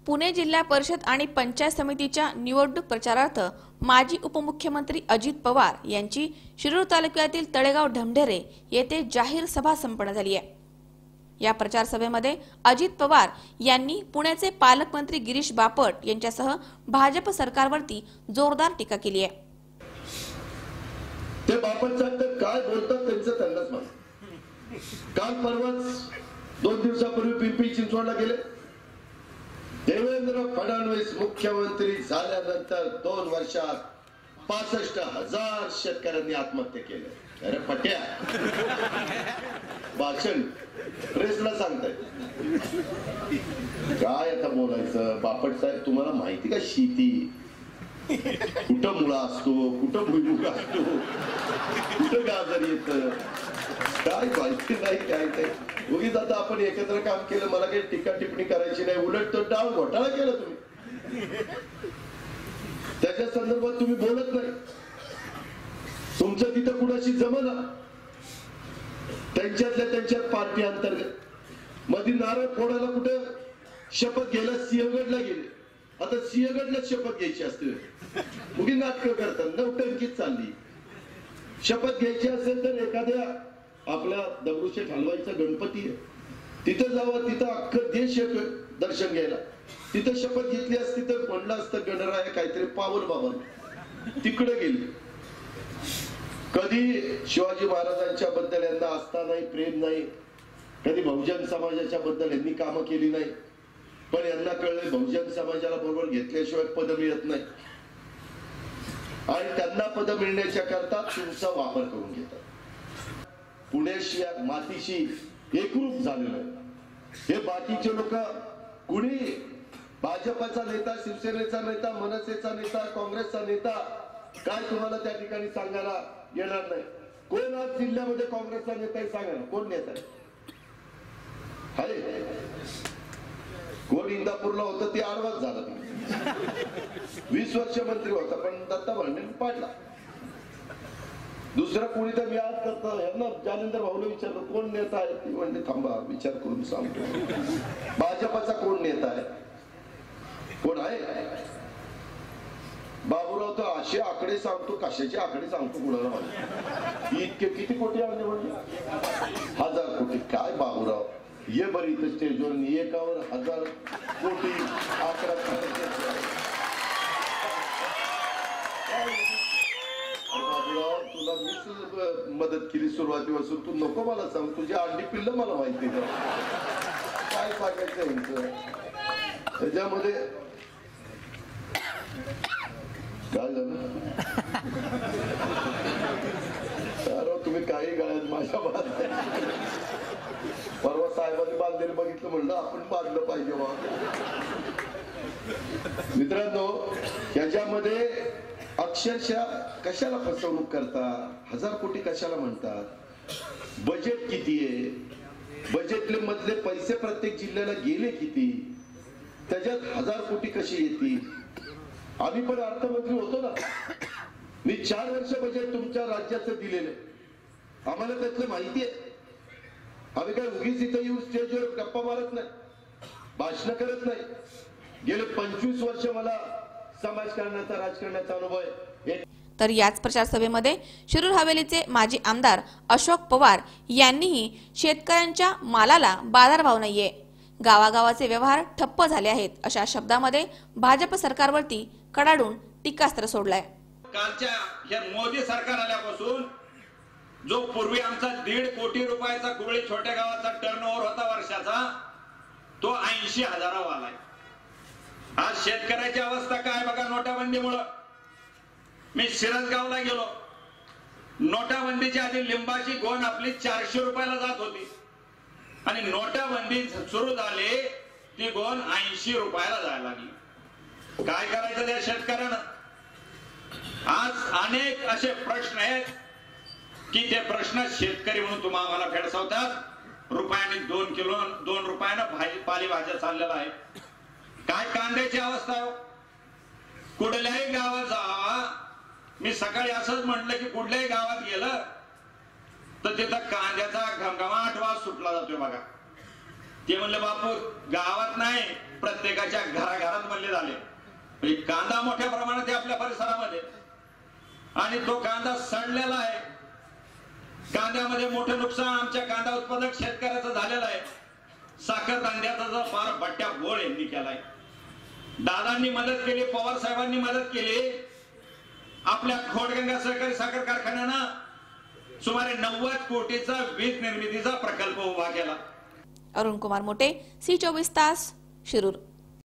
पुणे जिल्हा परिषद आणि पंचायत समितीच्या निवडणूक प्रचारार्थ माजी उपमुख्यमंत्री अजित पवार यांची शिरूर तालुक्यातील तळेगाव ढमढेरे येथे जाहीर सभा संपन्न झाली आहे। या प्रचार सभेमध्ये अजित पवार यांनी पुण्याचे पालकमंत्री गिरीश बापट यांच्यासह भाजप सरकारवरती जोरदार टीका केली आहे। ते बापट साहेब काय बोलतात त्यांचं त्यांनाच माहिती। काल परवाच 2 दिवसापूर्वी पिंपरी चिंचवडला गेले। देवेंद्र फडणवीस मुख्यमंत्री झाल्यानंतर 2 वर्षात 65,000 शेतकऱ्यांनी आत्महत्या केल्या। अरे पट्या भाषण प्रेसला सांगताय काय आता बोलायचं। बापट साहेब तुम्हाला माहिती का शेती कुठं मुळा असतो, कुठं भुईमुग असतो, कुठं गाजर येतं, काय माहिती नाही काय ते। उगीच आता आपण एकत्र काम केलं, मला काही टीका टिप्पणी करायची नाही, उलट तो डाव घोटाळा केला तुम्ही, त्याच्या संदर्भात तुम्ही बोलत नाही। तुमचं तिथं कुणाशी जमना, त्यांच्यातल्या त्यांच्यात पार्टी अंतर्गत मध्ये नारळ फोडायला कुठं शपथ घ्यायला सिंहगडला गेले। आता सिंहगडला शपथ घ्यायची असते, उगी नाटकं करतात, नवटंकीत चालली। शपथ घ्यायची असेल तर एखाद्या आपल्या दगडूशेठ हलवाईचा गणपती आहे तिथं जावं, तिथं अख्खं देश येतोय दर्शन घ्यायला। तिथं शपथ घेतली असती तर म्हणलं असतं गणराय काहीतरी पावन बाबा, तिकडे गेली। कधी शिवाजी महाराजांच्या बद्दल यांना आस्था नाही, प्रेम नाही, कधी बहुजन समाजाच्या बद्दल यांनी कामं केली नाही, पण यांना कळले बहुजन समाजाला बरोबर घेतल्याशिवाय पद मिळत नाही आणि त्यांना पद मिळण्याच्या करता तुमचा वापर करून घेतात। पुण्याशी मातीशी एकरूप झालेलं आहे। हे बाकीचे लोक कुणी भाजपचा नेता, शिवसेनेचा नेता, मनसेचा नेता, काँग्रेसचा नेता काय तुम्हाला त्या ठिकाणी सांगायला येणार नाही। कोण आज जिल्ह्यामध्ये काँग्रेसचा नेता आहे सांगा ना, कोण नेता आहे? कोण इंदापूरला होतं ते आडवाच झालं, 20 वर्ष मंत्री होता पण दत्ता भरणे पाडला। दुसरा कोणी तर मी आज करतो यांना जालिंदर भाऊला विचारलं कोण नेता आहे, ती म्हणजे थांबा विचार करून सांगतो। भाजपचा कोण नेता आहे, कोण आहे? बाबूराव तो असे आकडे सांगतो, कशाचे आकडे सांगतो कुणाला माहिती। इतके किती कोटी आणले म्हणजे 1000 कोटी। काय बाबूराव ये बरी इथं स्टेजवर 1000 कोटी आकडा बाबूराव तुला मीच मदत केली सुरुवातीपासून, तू नको मला सांग, तुझी अंडी पिल्ल मला माहिती काय सांगायचं यांचं त्याच्यामध्ये। काय झालं तुम्ही काही गळ्यात माझ्या परवा साहेबांनी बांधलेलं बघितलं, म्हणलं आपण बांधलं पाहिजे। मित्रांनो याच्यामध्ये अक्षरशः कशाला फसवणूक करता, 1000 कोटी कशाला म्हणतात, बजेट किती आहे, बजेटले मधले पैसे प्रत्येक जिल्ह्याला गेले किती, त्याच्यात 1000 कोटी कशी येतील। आम्ही पण अर्थमंत्री होतो ना, मी 4 वर्ष बजेट तुमच्या राज्याचं दिलेलं, आम्हाला त्यातलं माहिती आहे। आम्ही काय उगीच इथं येऊन स्टेजवर गप्पा मारत नाही, भाषण करत नाही। गेले 25 वर्ष मला समाजकारणाचा, राजकारणाचा अनुभव आहे। तर याच प्रचार सभेमध्ये शिरूर हवेलीचे माजी आमदार अशोक पवार यांनीही शेतकऱ्यांच्या मालाला बाजारभाव नाहीये, गावागावाचे व्यवहार ठप्प झाले आहेत अशा शब्दामध्ये भाजप सरकारवरती कडाडून टीकास्त्र सोडलाय। कालच्या या मोदी सरकार आल्यापासून जो पूर्वी आमचा 1.5 कोटी रुपयाचा कुवळी छोट्या गावाचा टर्नओव्हर होता वर्षाचा, तो 80,000 आलाय। आज शेतकऱ्याची अवस्था काय बघा, नोटाबंदीमुळे मी शिरसगावला गेलो, नोटाबंदीच्या आधी लिंबाची गोण आपली 400 रुपयाला जात होती आणि नोटाबंदी सुरू झाली ती गोण 80 रुपयाला जायला लागली। काय करायचं त्या शेतकऱ्यानं? आज अनेक असे प्रश्न आहेत की ते प्रश्न शेतकरी म्हणून तुम्ही आम्हाला फेडसावतात। रुपयाने 2 किलो 2 रुपयानं पालेभाज्या चाललेला आहे। काय कांद्याची अवस्था आहे, कुठल्याही गावात जावा, मी सकाळी असंच म्हटलं की कुठल्याही गावात गेलं तर तिथं कांद्याचा घमघमाट वास सुटला जातोय बघा। ते म्हणले बापू गावात नाही प्रत्येकाच्या घराघरात बनले झाले. म्हणजे कांदा मोठ्या प्रमाणात आहे आपल्या परिसरामध्ये आणि तो कांदा सडलेला आहे. कांद्यामध्ये मोठं नुकसान आमच्या कांदा उत्पादक शेतकऱ्याचं झालेलं आहे. साखर कांद्याचा जो फार बट्ट्या बोळ यांनी केलाय. दादांनी मदत केली, पवार साहेबांनी मदत केली. आपल्या खोडगंगा सहकारी साखर कारखान्यानं सुमारे 90 कोटीचा वीज निर्मितीचा प्रकल्प उभा केला. अरुण कुमार मोटे, सी 24 तास, शिरूर.